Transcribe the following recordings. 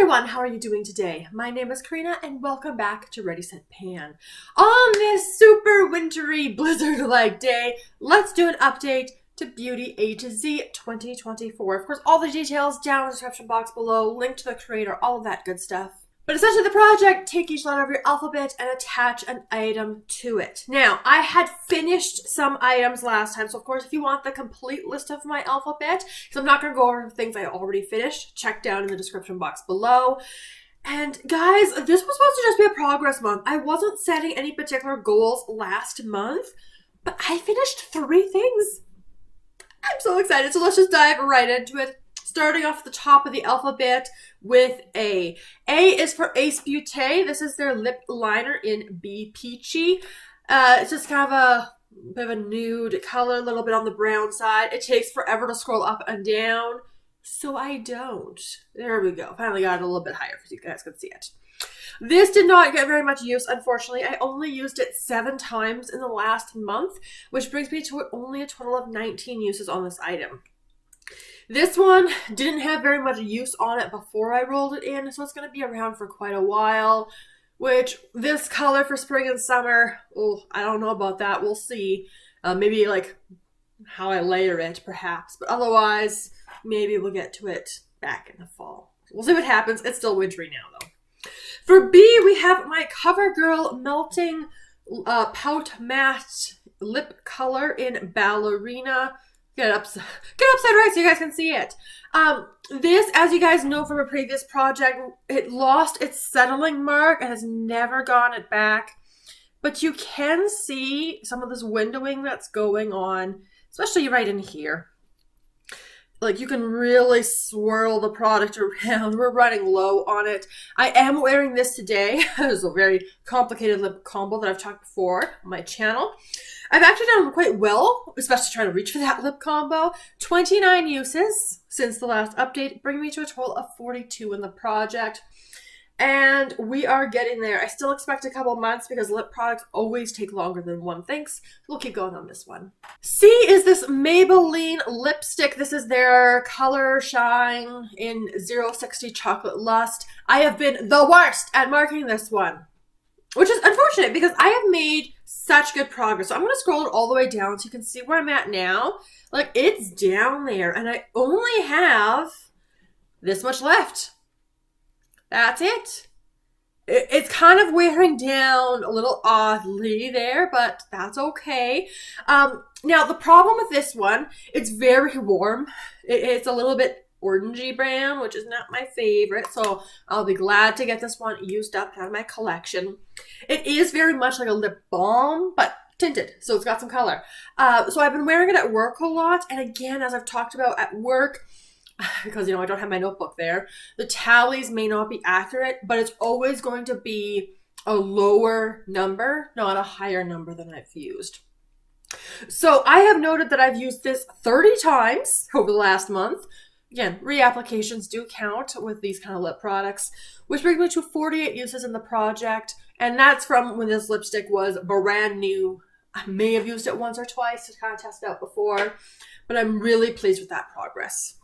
everyone, how are you doing today? My name is Karina and welcome back to Ready Set Pan. On this super wintry blizzard-like day, let's do an update to Beauty A to Z 2024. Of course, all the details down in the description box below, link to the creator, all of that good stuff. But essentially the project, take each letter of your alphabet and attach an item to it. Now, I had finished some items last time, so of course if you want the complete list of my alphabet, because I'm not going to go over things I already finished, check down in the description box below. And guys, this was supposed to just be a progress month. I wasn't setting any particular goals last month, but I finished 3 things. I'm so excited, so let's just dive right into it. Starting off the top of the alphabet with A. A is for Ace Beauté. This is their lip liner in Be Peachy. It's just kind of a bit of a nude color, a little bit on the brown side. It takes forever to scroll up and down, so I don't. There we go. Finally got it a little bit higher so you guys can see it. This did not get very much use, unfortunately. I only used it 7 times in the last month, which brings me to only a total of 19 uses on this item. This one didn't have very much use on it before I rolled it in, so it's going to be around for quite a while, which this color for spring and summer, oh, I don't know about that. We'll see. Maybe like how I layer it, perhaps. But otherwise, maybe we'll get to it back in the fall. We'll see what happens. It's still wintry now, though. For B, we have my CoverGirl Melting Pout Matte Lip Color in Ballerina. Get upside right so you guys can see it. This, as you guys know from a previous project, it lost its settling mark and has never gotten it back. But you can see some of this windowing that's going on, especially right in here. Like, you can really swirl the product around. We're running low on it. I am wearing this today. It's a very complicated lip combo that I've talked before on my channel. I've actually done quite well, especially trying to reach for that lip combo. 29 uses since the last update, bringing me to a total of 42 in the project. And we are getting there. I still expect a couple months because lip products always take longer than one thinks. We'll keep going on this one. C is this Maybelline lipstick. This is their Color Shine in 060 Chocolate Lust. I have been the worst at marking this one, which is unfortunate because I have made such good progress. So I'm going to scroll it all the way down so you can see where I'm at now. Like, it's down there and I only have this much left. That's it. It's kind of wearing down a little oddly there, but that's okay. Now, the problem with this one, it's very warm. It's a little bit orangey brown, which is not my favorite, so I'll be glad to get this one used up out of my collection. It is very much like a lip balm, but tinted, so it's got some color. So I've been wearing it at work a lot, and again, as I've talked about at work, because, I don't have my notebook there, the tallies may not be accurate, but it's always going to be a lower number, not a higher number than I've used. So I have noted that I've used this 30 times over the last month. Again, reapplications do count with these kind of lip products, which brings me to 48 uses in the project, and that's from when this lipstick was brand new. I may have used it once or twice to kind of test it out before, but I'm really pleased with that progress.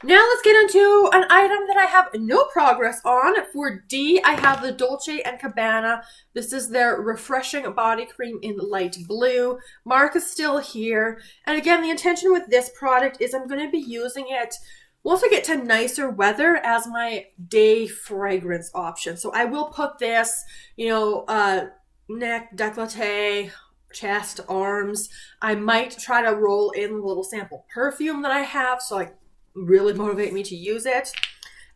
Now let's get into an item that I have no progress on. For D, I have the Dolce & Gabbana. This is their Refreshing Body Cream in light blue. Mark is still here. And again, the intention with this product is I'm going to be using it once we get to nicer weather as my day fragrance option. So I will put this, neck, décolleté, chest, arms. I might try to roll in a little sample perfume that I have so really motivate me to use it.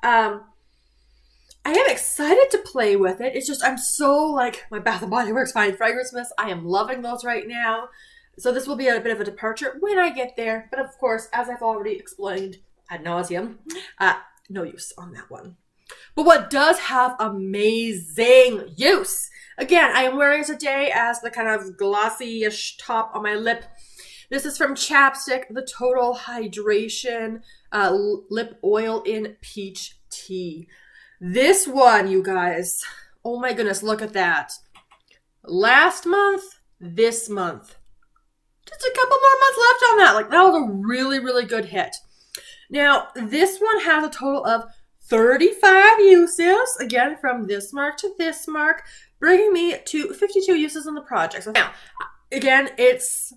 I am excited to play with it. It's just I'm so my Bath & Body Works Fine Fragrance Mist. I am loving those right now. So this will be a bit of a departure when I get there. But of course, as I've already explained ad nauseum, no use on that one. But what does have amazing use? Again, I am wearing it today as the kind of glossy-ish top on my lip. This is from Chapstick, the Total Hydration Lip Oil in Peach Tea. This one, you guys, oh my goodness, look at that. Last month, this month. Just a couple more months left on that. That was a really, really good hit. Now, this one has a total of 35 uses, again from this mark to this mark, bringing me to 52 uses on the project. So now, again, it's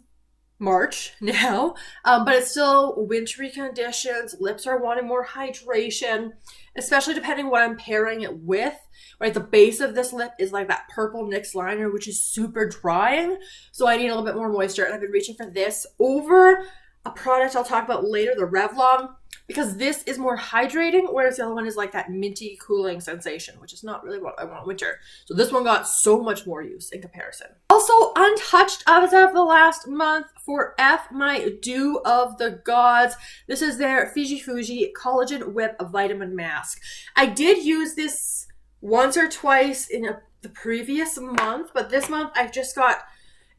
March now, but it's still wintry conditions. Lips are wanting more hydration, especially depending what I'm pairing it with. Right, the base of this lip is like that purple NYX liner, which is super drying, so I need a little bit more moisture, and I've been reaching for this over a product I'll talk about later, the Revlon, because this is more hydrating, whereas the other one is like that minty cooling sensation, which is not really what I want in winter. So this one got so much more use in comparison. Also untouched as of the last month for F, my Dew of the Gods. This is their Fijifjui Collagen Whip Vitamin Mask. I did use this once or twice in the previous month, but this month I've just got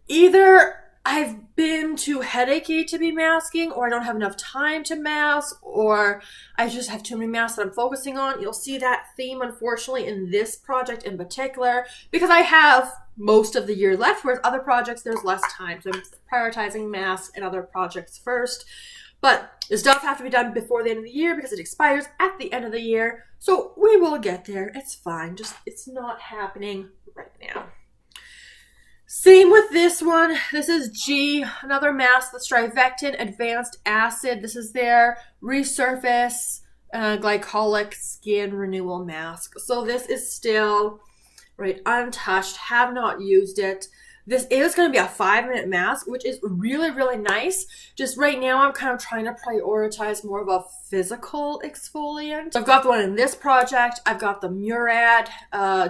either I've been too headachy to be masking, or I don't have enough time to mask, or I just have too many masks that I'm focusing on. You'll see that theme, unfortunately, in this project in particular, because I have most of the year left, whereas other projects, there's less time. So I'm prioritizing masks and other projects first. But this does have to be done before the end of the year because it expires at the end of the year. So we will get there. It's fine. Just, it's not happening right now. Same with this one. This is G, another mask, the StriVectin Advanced Acid. This is their Resurface Glycolic Skin Renewal Mask. So this is still, right, untouched. Have not used it. This is going to be a 5-minute mask, which is really, really nice. Just right now, I'm kind of trying to prioritize more of a physical exfoliant. So I've got the one in this project. I've got the Murad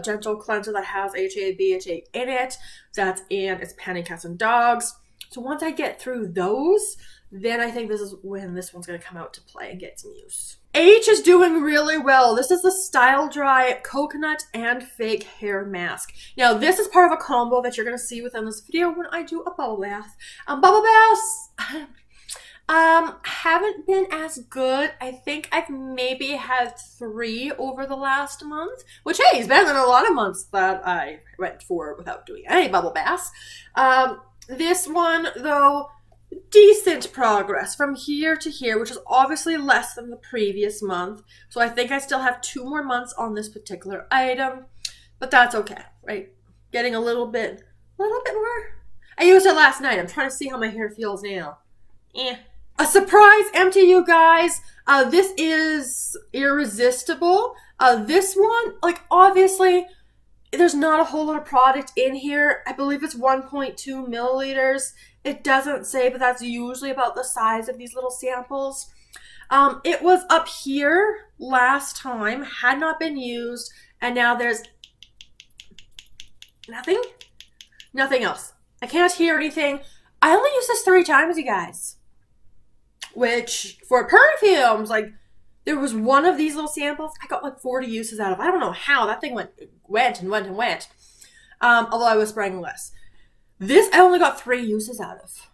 Gentle Cleanser that has HA, BHA in it. That's and it's Panty Cats and Dogs. So once I get through those, then I think this is when this one's going to come out to play and get some use. H is doing really well. This is the Styledry Coconut and Fake Hair Mask. Now, this is part of a combo that you're going to see within this video when I do a bubble bath. Bubble baths haven't been as good. I think I've maybe had 3 over the last month, which, hey, is better than a lot of months that I went for without doing any bubble baths. This one, though, decent progress from here to here, which is obviously less than the previous month. So I think I still have 2 more months on this particular item, but that's okay, right? Getting a little bit more. I used it last night. I'm trying to see how my hair feels now. A surprise empty, you guys. This is Irresistible. This one, like, obviously, there's not a whole lot of product in here. I believe it's 1.2 milliliters. It doesn't say, but that's usually about the size of these little samples. It was up here last time, had not been used, and now there's nothing else. I can't hear anything. I only used this 3 times, you guys. Which, for perfumes, like, there was one of these little samples I got like 40 uses out of. I don't know how. That thing went. Although I was spraying less. This I only got 3 uses out of,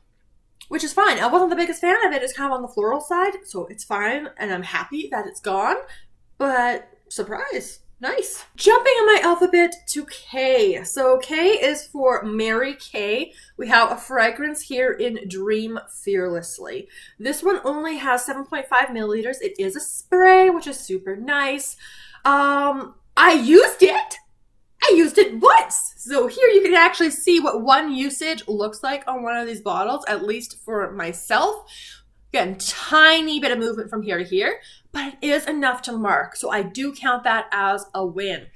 which is fine. I wasn't the biggest fan of it. It's kind of on the floral side, so it's fine, and I'm happy that it's gone. But surprise, nice. Jumping in my alphabet to K. So K is for Mary Kay. We have a fragrance here in Dream Fearlessly. This one only has 7.5 milliliters. It is a spray, which is super nice. I used it once. So here you can actually see what one usage looks like on one of these bottles, at least for myself. Again, tiny bit of movement from here to here, but it is enough to mark. So I do count that as a win.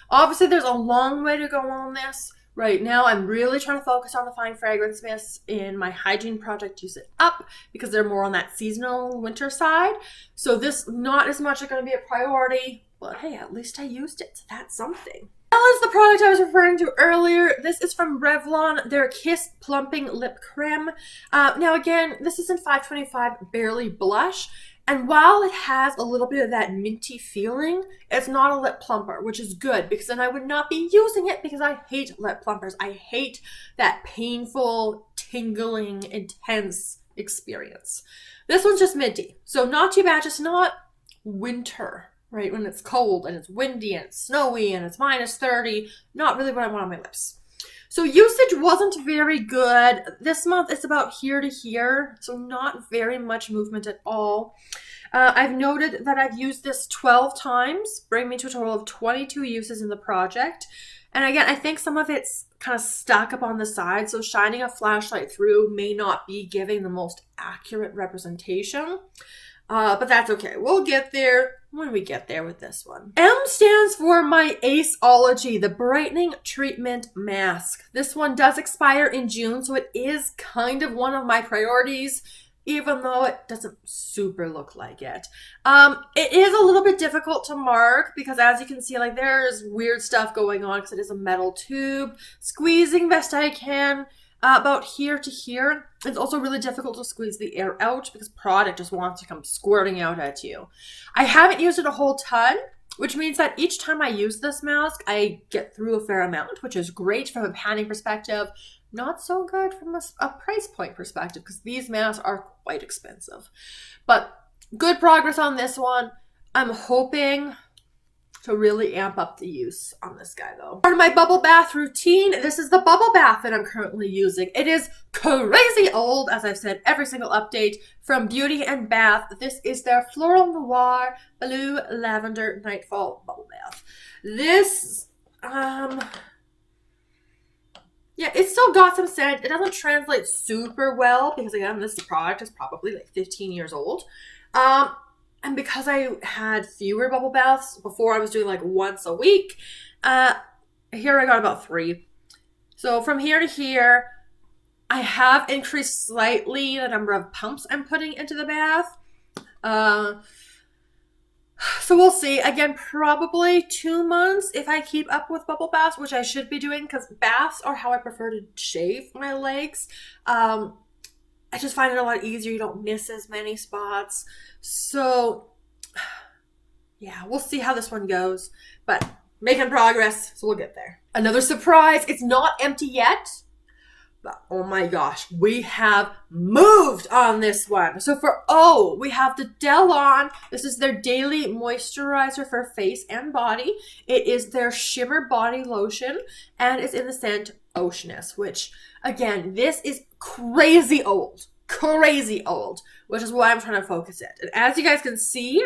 Obviously, there's a long way to go on this. Right now, I'm really trying to focus on the fine fragrance mists in my hygiene project, use it up, because they're more on that seasonal winter side. So this, not as much going to be a priority, but hey, at least I used it, so that's something. That is the product I was referring to earlier. This is from Revlon, their Kiss Plumping Lip Crème. Now again, this is in 525 Barely Blush. And while it has a little bit of that minty feeling, it's not a lip plumper, which is good because then I would not be using it because I hate lip plumpers. I hate that painful, tingling, intense experience. This one's just minty. So not too bad, just not winter. Right, when it's cold and it's windy and it's snowy and it's minus 30, not really what I want on my lips. So usage wasn't very good. This month it's about here to here, so not very much movement at all. I've noted that I've used this 12 times, bringing me to a total of 22 uses in the project. And again, I think some of it's kind of stuck up on the side, so shining a flashlight through may not be giving the most accurate representation. But that's okay. We'll get there when we get there with this one. M stands for my Aceology, the Brightening Treatment Mask. This one does expire in June, so it is kind of one of my priorities, even though it doesn't super look like it. It is a little bit difficult to mark because, as you can see, like, there's weird stuff going on because it is a metal tube. Squeezing best I can. About here to here. It's also really difficult to squeeze the air out because product just wants to come squirting out at you. I haven't used it a whole ton, which means that each time I use this mask, I get through a fair amount, which is great from a panning perspective. Not so good from a price point perspective because these masks are quite expensive. But good progress on this one. I'm hoping to really amp up the use on this guy though. Part of my bubble bath routine, this is the bubble bath that I'm currently using. It is crazy old, as I've said every single update, from Beauty and Bath. This is their Floral Noir Blue Lavender Nightfall Bubble Bath. This, yeah, it's still got some scent. It doesn't translate super well because, again, this product is probably like 15 years old. And because I had fewer bubble baths before, I was doing like once a week. Here I got about 3. So from here to here, I have increased slightly the number of pumps I'm putting into the bath. So we'll see. Again, probably 2 months if I keep up with bubble baths, which I should be doing because baths are how I prefer to shave my legs. I just find it a lot easier. You don't miss as many spots. So, yeah, we'll see how this one goes. But making progress, so we'll get there. Another surprise. It's not empty yet. But, oh my gosh, we have moved on this one. So for O, we have the Delon. This is their daily moisturizer for face and body. It is their shimmer body lotion. And it's in the scent Oceanus, which, again, this is crazy old, which is why I'm trying to focus it. And as you guys can see,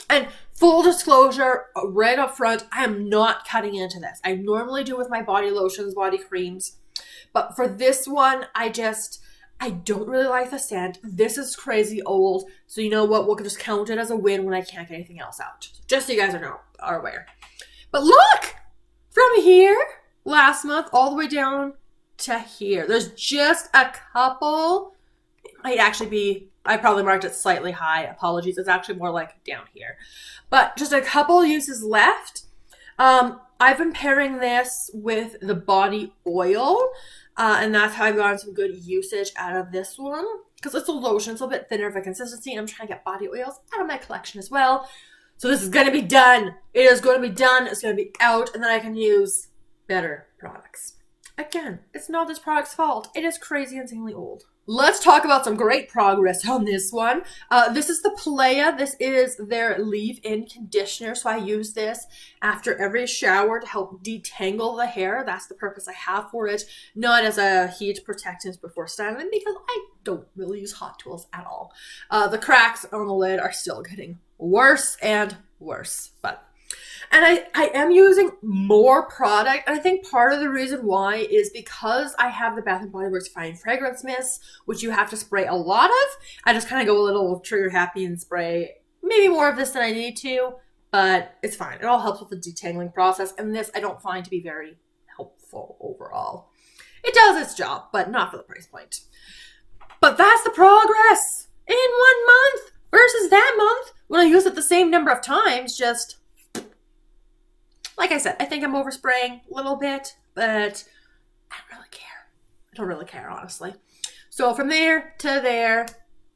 and full disclosure, right up front, I am not cutting into this. I normally do with my body lotions, body creams, but for this one, I don't really like the scent. This is crazy old, so you know what? We'll just count it as a win when I can't get anything else out. Just so you guys are aware. But look! From here, last month, all the way down to here. There's just a couple. I probably marked it slightly high. Apologies. It's actually more like down here. But just a couple uses left. I've been pairing this with the body oil. And that's how I've gotten some good usage out of this one. Because it's a lotion. It's a little bit thinner of a consistency. And I'm trying to get body oils out of my collection as well. So this is going to be done. It is going to be done. It's going to be out. And then I can use better products. Again, it's not this product's fault. It is crazy insanely old. Let's talk about some great progress on this one. This is the Playa. This is their leave-in conditioner. So I use this after every shower to help detangle the hair. That's the purpose I have for it. Not as a heat protectant before styling because I don't really use hot tools at all. The cracks on the lid are still getting worse and worse. And I am using more product, and I think part of the reason why is because I have the Bath & Body Works Fine Fragrance Mist, which you have to spray a lot of. I just kind of go a little trigger happy and spray maybe more of this than I need to, but it's fine. It all helps with the detangling process, and this I don't find to be very helpful overall. It does its job, but not for the price point. But that's the progress in 1 month versus that month when I use it the same number of times, just... Like I said, I think I'm overspraying a little bit, but I don't really care. I don't really care, honestly. So from there to there,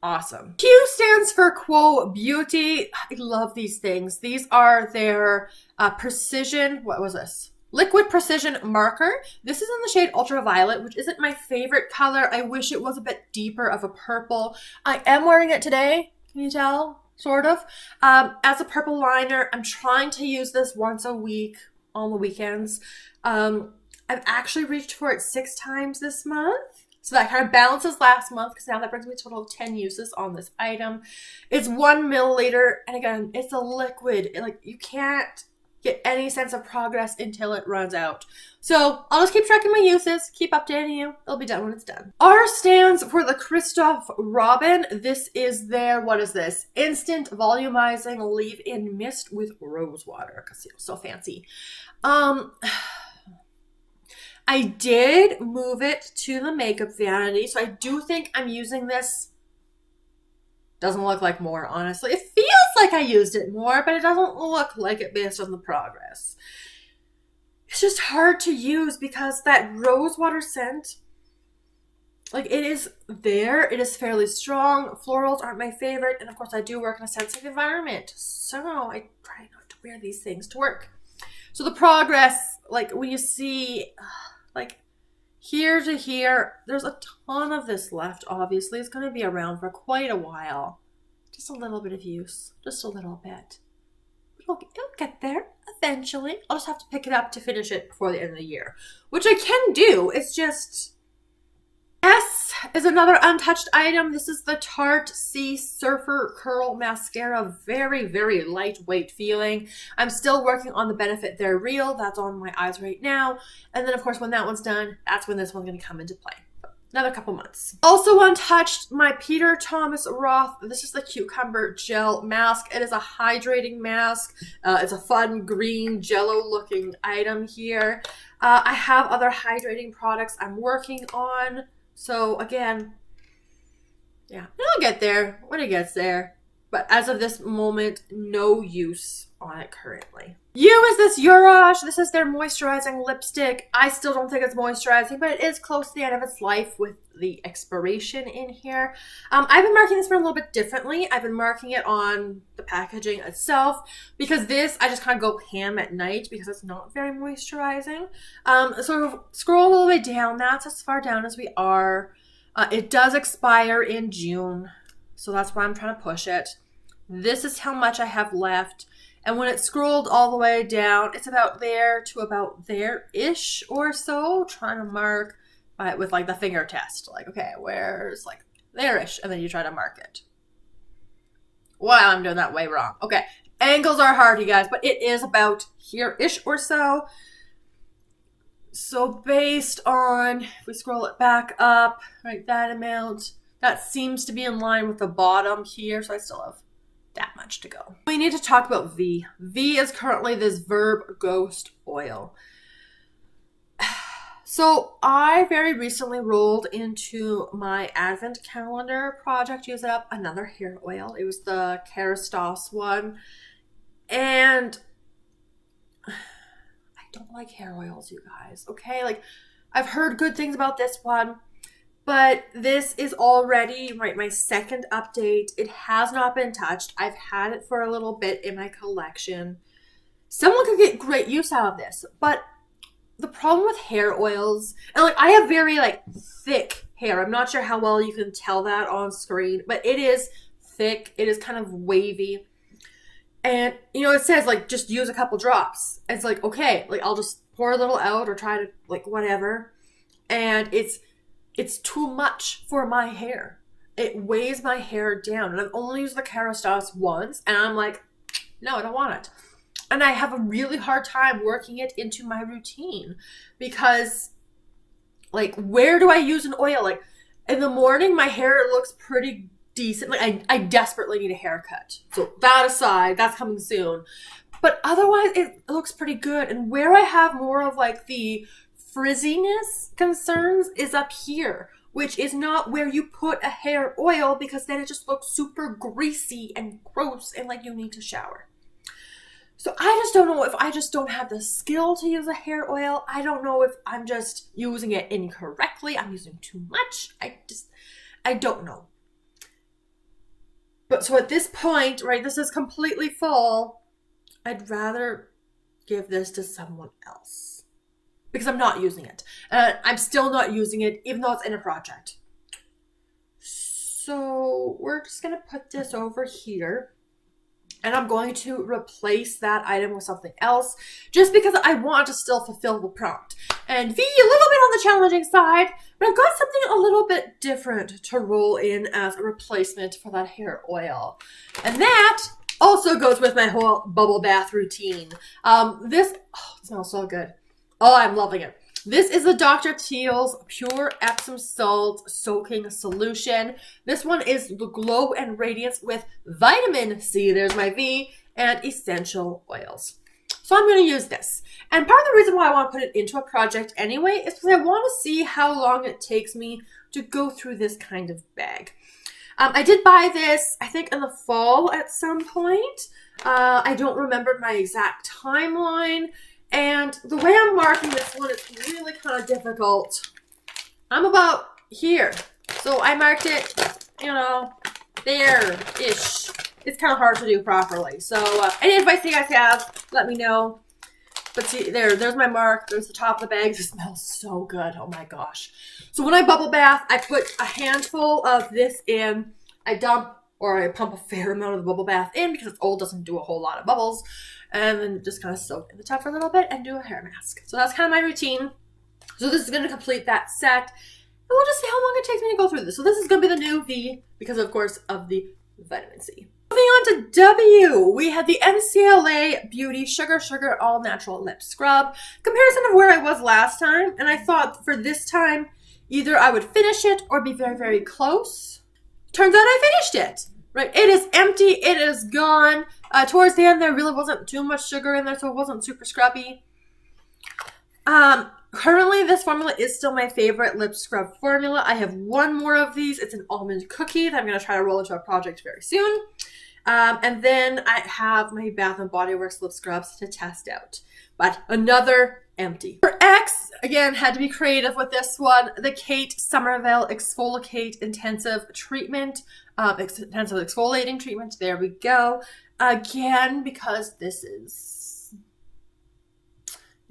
awesome. Q stands for Quo Beauty. I love these things. These are their precision, what was this? Liquid Precision Marker. This is in the shade Ultraviolet, which isn't my favorite color. I wish it was a bit deeper of a purple. I am wearing it today. Can you tell? Sort of. As a purple liner, I'm trying to use this once a week on the weekends. I've actually reached for it 6 times this month. So that kind of balances last month, because now that brings me a total of 10 uses on this item. It's 1 milliliter, and again, it's a liquid. Like, you can't get any sense of progress until it runs out. So I'll just keep tracking my uses, keep updating you. It'll be done when it's done. R stands for the Christophe Robin. This is their, what is this? Instant Volumizing Leave-In Mist with Rose Water. Because it's so fancy. I did move it to the makeup vanity, so I do think I'm using this. Doesn't look like more, honestly. It feels like I used it more, but it doesn't look like it based on the progress. It's just hard to use because that rose water scent, like, it is there. It is fairly strong. Florals aren't my favorite, and of course I do work in a sensitive environment, so I try not to wear these things to work. So the progress, like, when you see, like, here to here, there's a ton of this left, obviously. It's going to be around for quite a while. Just a little bit of use. Just a little bit. It'll get there eventually. I'll just have to pick it up to finish it before the end of the year. Which I can do. It's just... S is another untouched item. This is the Tarte Sea Surfer Curl Mascara. Very, very lightweight feeling. I'm still working on the Benefit They're Real. That's on my eyes right now. And then, of course, when that one's done, that's when this one's going to come into play. Another couple months. Also untouched, my Peter Thomas Roth. This is the Cucumber Gel Mask. It is a hydrating mask. It's a fun green jello-looking item here. I have other hydrating products I'm working on. So again, yeah, it'll get there when it gets there. But as of this moment, no use on it currently. U is this Uriage. This is their moisturizing lipstick. I still don't think it's moisturizing, but it is close to the end of its life with the expiration in here. I've been marking this one a little bit differently. I've been marking it on the packaging itself because this, I just kind of go ham at night because it's not very moisturizing. So scroll all the way down. That's as far down as we are. It does expire in June, so that's why I'm trying to push it. This is how much I have left. And when it's scrolled all the way down, it's about there to about there-ish or so. Trying to mark with like the finger test. Like, okay, where's like there-ish? And then you try to mark it. Wow, I'm doing that way wrong. Okay, angles are hard, you guys, but it is about here-ish or so. So based on, if we scroll it back up, right, that amount, that seems to be in line with the bottom here. So I still have that much to go. We need to talk about V. V is currently this Verb Ghost Oil. So I very recently rolled into my advent calendar project, use up another hair oil. It was the Kerastase one. And I don't like hair oils, you guys. Okay, like, I've heard good things about this one. But this is already, right, my second update. It has not been touched. I've had it for a little bit in my collection. Someone could get great use out of this. But the problem with hair oils, and like, I have very like thick hair. I'm not sure how well you can tell that on screen, but it is thick. It is kind of wavy. And, you know, it says like, just use a couple drops. It's like, okay, like, I'll just pour a little out or try to like whatever. And it's too much for my hair. It weighs my hair down. And I've only used the Kerastase once. And I'm like, no, I don't want it. And I have a really hard time working it into my routine. Because, like, where do I use an oil? Like, in the morning, my hair looks pretty decent. Like, I desperately need a haircut. So that aside, that's coming soon. But otherwise, it looks pretty good. And where I have more of, like, the frizziness concerns is up here, which is not where you put a hair oil because then it just looks super greasy and gross and like you need to shower. So I just don't know if I just don't have the skill to use a hair oil. I don't know if I'm just using it incorrectly. I'm using too much. I don't know. But so at this point, right, this is completely full. I'd rather give this to someone else. Because I'm not using it. I'm still not using it, even though it's in a project. So we're just going to put this over here. And I'm going to replace that item with something else just because I want to still fulfill the prompt. And V, a little bit on the challenging side, but I've got something a little bit different to roll in as a replacement for that hair oil. And that also goes with my whole bubble bath routine. This smells so good. Oh, I'm loving it. This is the Dr. Teal's Pure Epsom Salt Soaking Solution. This one is the Glow and Radiance with Vitamin C, there's my V, and essential oils. So I'm going to use this. And part of the reason why I want to put it into a project anyway is because I want to see how long it takes me to go through this kind of bag. I did buy this, I think, in the fall at some point. I don't remember my exact timeline. And the way I'm marking this one is really kind of difficult. I'm about here. So I marked it, you know, there-ish. It's kind of hard to do properly. So any advice you guys have, let me know. But see, there's my mark. There's the top of the bag. This smells so good. Oh my gosh. So when I bubble bath, I put a handful of this in. I pump a fair amount of the bubble bath in because it's old, doesn't do a whole lot of bubbles. And then just kind of soak in the tub for a little bit and do a hair mask. So that's kind of my routine. So this is going to complete that set. And we'll just see how long it takes me to go through this. So this is going to be the new V because, of course, of the vitamin C. Moving on to W, we had the NCLA Beauty Sugar All Natural Lip Scrub. Comparison of where I was last time. And I thought for this time, either I would finish it or be very, very close. Turns out I finished it. Right, it is empty. It is gone. Towards the end, there really wasn't too much sugar in there, so it wasn't super scrubby. Currently, this formula is still my favorite lip scrub formula. I have one more of these. It's an almond cookie that I'm going to try to roll into a project very soon. And then I have my Bath & Body Works lip scrubs to test out. But another empty. For X, again, had to be creative with this one. The Kate Somerville Exfoliate Intensive Treatment. Intensive exfoliating treatment. There we go. Again, because this is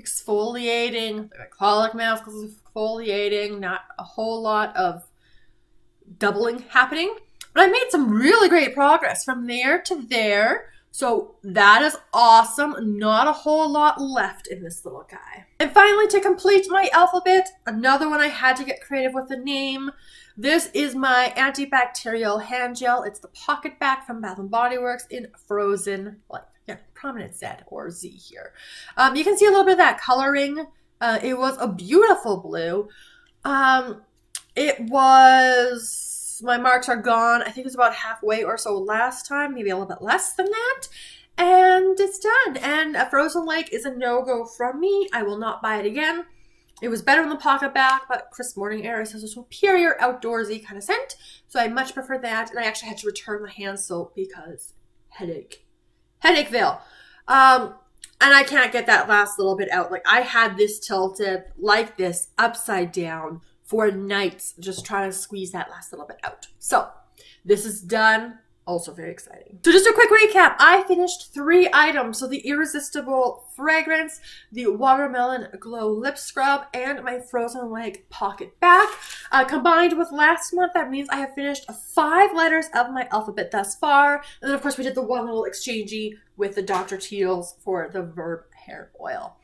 exfoliating. The Glycolic mask is exfoliating. Not a whole lot of doubling happening. But I made some really great progress from there to there. So that is awesome. Not a whole lot left in this little guy. And finally, to complete my alphabet, another one I had to get creative with the name. This is my antibacterial hand gel. It's the Pocket Back from Bath & Body Works in Frozen, prominent Z or Z here. You can see a little bit of that coloring. It was a beautiful blue. It was, my marks are gone. I think it was about halfway or so last time, maybe a little bit less than that. And it's done. And a Frozen Lake is a no-go from me. I will not buy it again. It was better in the Pocket Back, but Crisp Morning Air is a superior outdoorsy kind of scent. So I much prefer that. And I actually had to return my hand soap because Headacheville. And I can't get that last little bit out. Like, I had this tilted like this upside down for nights, just trying to squeeze that last little bit out. So this is done. Also very exciting. So just a quick recap. I finished 3 items. So the Irresistible Fragrance, the Watermelon Glow Lip Scrub, and my Frozen Lake Pocket Back. Combined with last month, that means I have finished 5 letters of my alphabet thus far. And then, of course, we did the one little exchangey with the Dr. Teal's for the Verb Hair Oil.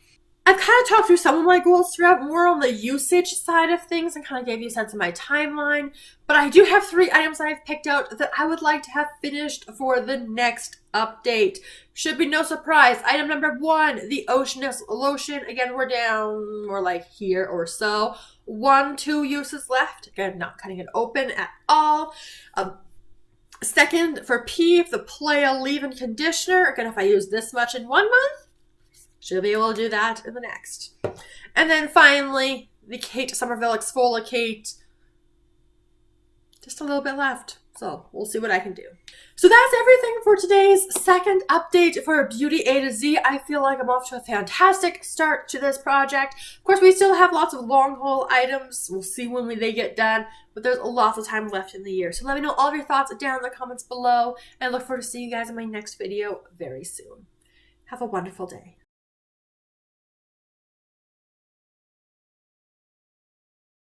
I've kind of talked through some of my goals throughout, more on the usage side of things, and kind of gave you a sense of my timeline. But I do have 3 items that I've picked out that I would like to have finished for the next update. Should be no surprise. Item number 1, the Oceanus Lotion. Again, we're down more like here or so. 2 uses left. Again, not cutting it open at all. Second, for P, the Playa Leave-In Conditioner. Again, if I use this much in 1 month, should be able to do that in the next. And then finally, the Kate Somerville Exfoliate. Just a little bit left. So we'll see what I can do. So that's everything for today's second update for Beauty A to Z. I feel like I'm off to a fantastic start to this project. Of course, we still have lots of long haul items. We'll see when they get done, but there's lots of time left in the year. So let me know all of your thoughts down in the comments below, and I look forward to seeing you guys in my next video very soon. Have a wonderful day.